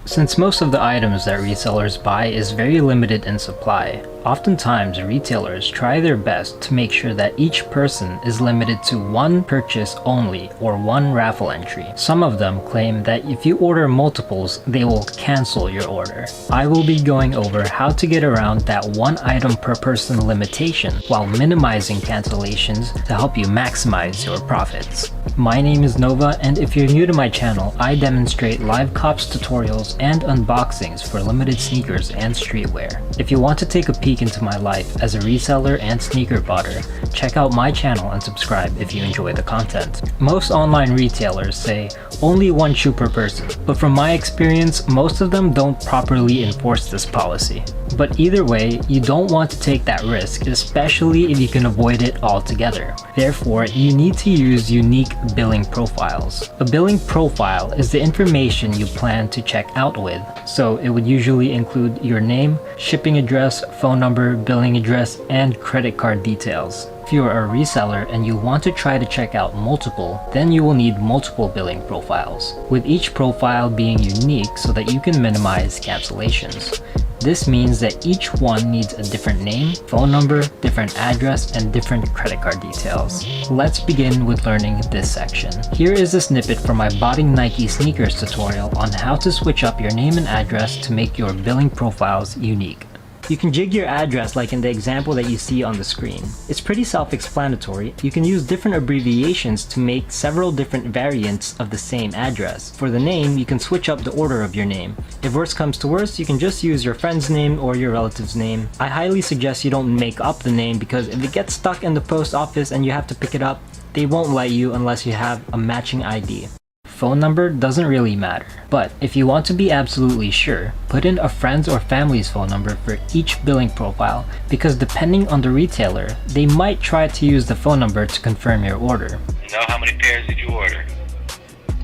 Since most of the items that resellers buy is very limited in supply, oftentimes retailers try their best to make sure that each person is limited to one purchase only or one raffle entry. Some of them claim that if you order multiples, they will cancel your order. I will be going over how to get around that one item per person limitation while minimizing cancellations to help you maximize your profits. My name is Nova, and if you're new to my channel, I demonstrate live cops tutorials and unboxings for limited sneakers and streetwear. If you want to take a peek into my life as a reseller and sneaker botter, check out my channel and subscribe if you enjoy the content. Most online retailers say only one shoe per person, but from my experience, most of them don't properly enforce this policy. But either way, you don't want to take that risk, especially if you can avoid it altogether. Therefore, you need to use unique billing profiles. A billing profile is the information you plan to check out with, so it would usually include your name, shipping address, phone number, billing address, and credit card details. If you are a reseller and you want to try to check out multiple, then you will need multiple billing profiles, with each profile being unique so that you can minimize cancellations. This means that each one needs a different name, phone number, different address, and different credit card details. Let's begin with learning this section. Here is a snippet from my botting Nike sneakers tutorial on how to switch up your name and address to make your billing profiles unique. You can jig your address like in the example that you see on the screen. It's pretty self-explanatory. You can use different abbreviations to make several different variants of the same address. For the name, you can switch up the order of your name. If worse comes to worse, you can just use your friend's name or your relative's name. I highly suggest you don't make up the name, because if it gets stuck in the post office and you have to pick it up, they won't let you unless you have a matching ID. Phone number doesn't really matter, but if you want to be absolutely sure, put in a friend's or family's phone number for each billing profile, because depending on the retailer, they might try to use the phone number to confirm your order. Now, how many pairs did you order?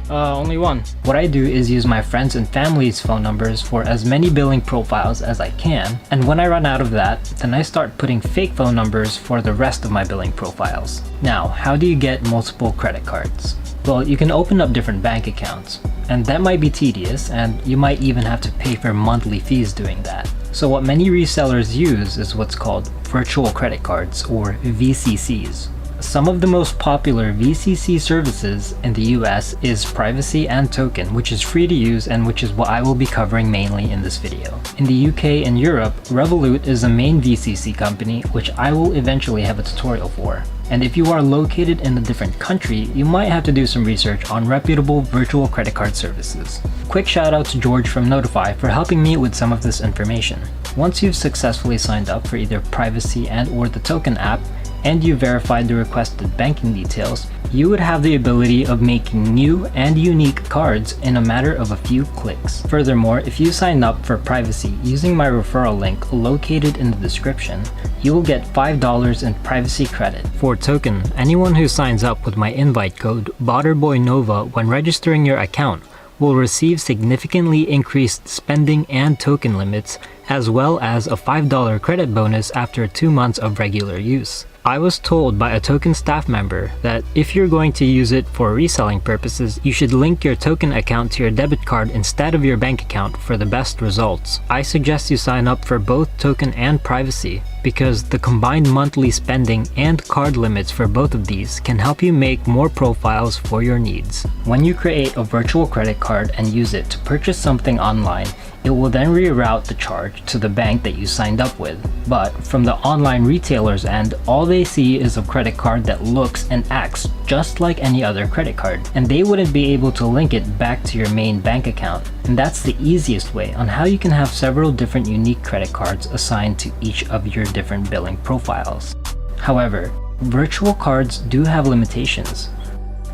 Only one. What I do is use my friends and family's phone numbers for as many billing profiles as I can, and when I run out of that, then I start putting fake phone numbers for the rest of my billing profiles. Now, how do you get multiple credit cards? Well, you can open up different bank accounts, and that might be tedious, and you might even have to pay for monthly fees doing that. So what many resellers use is what's called virtual credit cards, or VCCs. Some of the most popular VCC services in the US is Privacy and Token, which is free to use and which is what I will be covering mainly in this video. In the UK and Europe, Revolut is the main VCC company, which I will eventually have a tutorial for. And if you are located in a different country, you might have to do some research on reputable virtual credit card services. Quick shout out to George from Notify for helping me with some of this information. Once you've successfully signed up for either Privacy and/or the Token app, and you verified the requested banking details, you would have the ability of making new and unique cards in a matter of a few clicks. Furthermore, if you sign up for Privacy using my referral link located in the description, you will get $5 in privacy credit. For Token, anyone who signs up with my invite code BotterBoyNova when registering your account will receive significantly increased spending and token limits, as well as a $5 credit bonus after 2 months of regular use. I was told by a Token staff member that if you're going to use it for reselling purposes, you should link your Token account to your debit card instead of your bank account for the best results. I suggest you sign up for both Token and Privacy, because the combined monthly spending and card limits for both of these can help you make more profiles for your needs. When you create a virtual credit card and use it to purchase something online, it will then reroute the charge to the bank that you signed up with. But from the online retailer's end, all they see is a credit card that looks and acts just like any other credit card, and they wouldn't be able to link it back to your main bank account. And that's the easiest way on how you can have several different unique credit cards assigned to each of your different billing profiles. However, virtual cards do have limitations.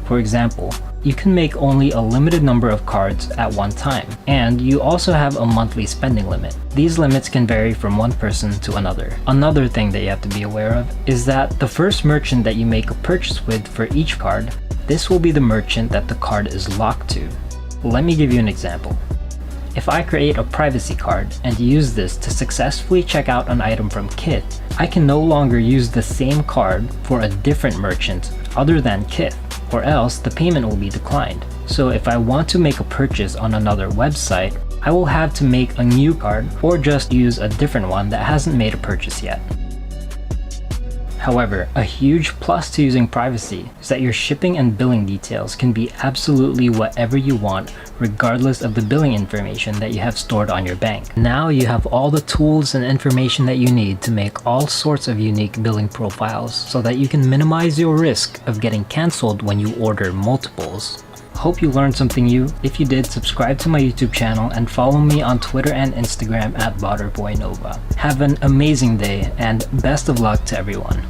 For example, you can make only a limited number of cards at one time, and you also have a monthly spending limit. These limits can vary from one person to another. Another thing that you have to be aware of is that the first merchant that you make a purchase with for each card, this will be the merchant that the card is locked to. Let me give you an example. If I create a Privacy card and use this to successfully check out an item from Kith, I can no longer use the same card for a different merchant other than Kith, or else the payment will be declined. So if I want to make a purchase on another website, I will have to make a new card or just use a different one that hasn't made a purchase yet. However, a huge plus to using privacy is that your shipping and billing details can be absolutely whatever you want, regardless of the billing information that you have stored on your bank. Now you have all the tools and information that you need to make all sorts of unique billing profiles so that you can minimize your risk of getting canceled when you order multiples. Hope you learned something new. If you did, subscribe to my YouTube channel and follow me on Twitter and Instagram at BotterBoyNova. Have an amazing day and best of luck to everyone.